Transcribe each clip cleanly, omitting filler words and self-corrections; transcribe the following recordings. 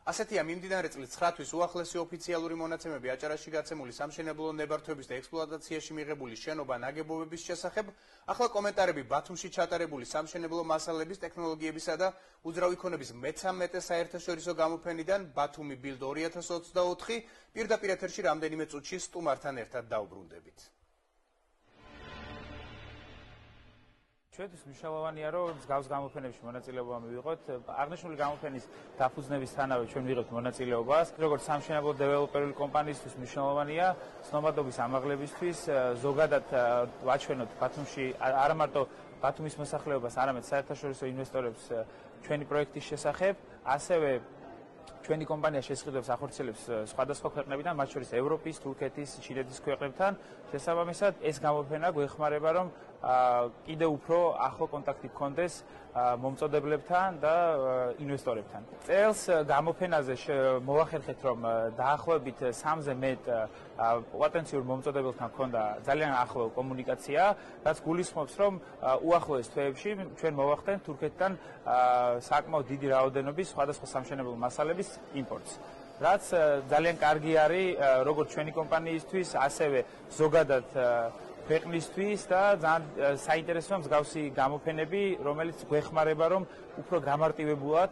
ასეთია მიმდინარე წლის 9 თვის უახლესი ოფიციალური მონაცემები აჭარაში გაცემული სამშენებლო ნებართვების და ექსპლუატაციაში მიღებული შენობა ნაგებობების შესახებ. ახლა კომენტარები ბათუმში ჩატარებული სამშენებლო მასალების, ტექნოლოგიებისა და უძრავი ქონების მე-13 საერთაშორისო გამოფენიდან ბათუმი ბილდ 2024 პირდაპირ ეთერში რამდენიმე წუთში სტუმართან ერთად დაუბრუნდებით. ჩვენთვის მნიშვნელოვანია, რომ მსგავს გამოფენებში მონაწილეობა მივიღოთ. აღნიშნული გამოფენის დაფუძნებისთანავე ჩვენ ვიღებთ მონაწილეობას. როგორც სამშენებლო დეველოპერული კომპანიისთვის მნიშვნელოვანია ცნობადობის ამაღლებისთვის, ზოგადად ვაჩვენოთ ბათუმში არა მარტო ბათუმის მოსახლეობას, არამედ საერთაშორისო ინვესტორებს ჩვენი პროექტის შესახებ, ასევე ჩვენი კომპანია შესყიდვებს ახორციელებს სხვადასხვა ქვეყნებიდან, მათ შორის ევროპის, თურქეთის, ჩინეთის ქვეყნებთან. შესაბამისად, ეს გამოფენა გვეხმარება, რომ კიდევ უფრო ახლო კონტაქტი გქონდეს მომწოდებლებთან და ინვესტორებთან. წელს გამოფენაზე მოვახერხეთ, რომ დაახლოებით 3-ზე მეტ პოტენციურ მომწოდებელთან ჰქონდა ძალიან ახლო კომუნიკაცია, რაც გულისხმობს, რომ უახლოეს თვეებში ჩვენ მოვახდენთ თურქეთთან საკმაოდ დიდი რაოდენობის სხვადასხვა სამშენებლო მასალების იმპორტს. რაც ძალიან კარგი არის როგორც ჩვენი კომპანიისთვის, ასევე ზოგადად ქვეყნისთვის და ძალიან საინტერესოა მსგავსი გამოფენები, რომელიც გვეხმარება, რომ უფრო გამარტივებულად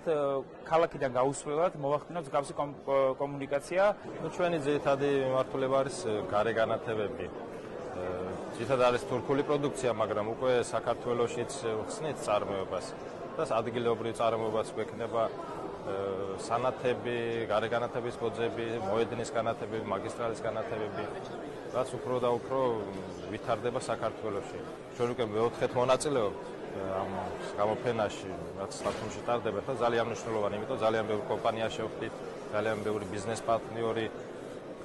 ქალაქიდან გაუსვლელად მოვახდინოთ მსგავსი კომუნიკაცია. ჩვენი ძირითადი მიმართულება არის გარე განათებები. ძირითადად არის თურქული პროდუქცია, მაგრამ უკვე საქართველოშიც ხსნით წარმოებას და ადგილობრივ წარმოებას გვექნება სანათები, გარე განათების ბოძები, მოედნის განათებები, მაგისტრალის განათებები, რაც უფრო და უფრო ვითარდება საქართველოში. ჩვენ უკვე მეოთხედ მონაწილეობთ ამ გამოფენაში, რაც ბათუმში ტარდება და ძალიან მნიშვნელოვანია, იმიტომ ძალიან ბევრი კომპანია შევხვდით, ძალიან ბევრი ბიზნეს პარტნიორი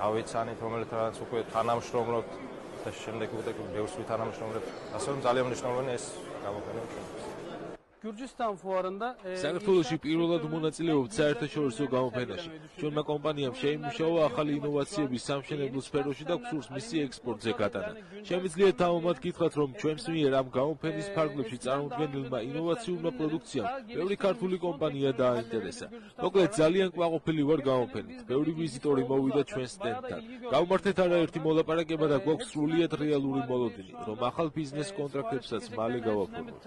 გავიცანით, რომელთაც უკვე თანამშრომლობთ და შემდეგ უკვე ბევრს ვითანამშრომლებთ. ასე რომ ძალიან მნიშვნელოვანია ეს გამოფენა. Gürcistan fuarında საქართველოში პირველად მონაწილეობთ საერთაშორისო გამოფენაში. ჩვენმა კომპანიამ შეიმუშავა ახალი ინოვაციების სამშენებლო სფეროში და გსურს მისი ექსპორტზე გატანა. შემიძლიათ თავმოდ გითხრათ, რომ ჩვენს მიერ ამ გამოფენის ფარგლებში წარმოდგენილმა ინოვაციურმა პროდუქციამ ბევრი ქართული კომპანია დააინტერესა. მოკლედ ძალიან კმაყოფილი ვარ გამოფენით. ბევრი ვიზიტორი მოვიდა ჩვენ სტენდთან. გავმართეთ არაერთი მოლაპარაკება და გვაქვს სრულიად რეალური მოლოდინი, რომ ახალ ბიზნეს კონტრაქტებსაც მალე გავაფორმოთ.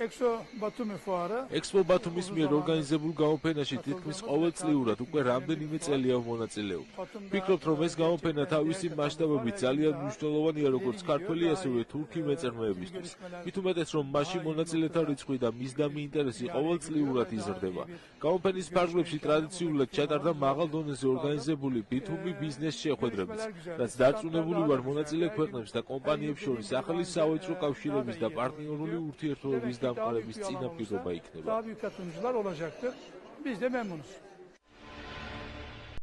Expo Batumis მიერ ორგანიზებულ გამოფენაში თითქმის ყოველწლიურად უკვე რამდენიმე წელია მონაწილეობ. ვფიქრობთ, რომ ეს გამოფენა თავისი მასშტაბებით ძალიან მნიშვნელოვანია როგორც ქართველი, ასევე თურქი მეწარმეებისთვის. მით უმეტეს, რომ მასში მონაწილეთა რიცხვი და მისდამი ინტერესი ყოველწლიურად იზრდება. გამოფენის ფარგლებში ტრადიციულად ჩატარდა მაღალ დონეზე ორგანიზებული ბითუმი ბიზნეს შეხვედრებიც, რაც დარწმუნებული ვარ მონაწილე ქვეყნებს და კომპანიებს შორის ახალი სავაჭრო კავშირების და პარტნიორული ურთიერთობების დამყარების წინაპირობა იქნება. Daha büyük katılımcılar olacaktır. Biz de memnunuz.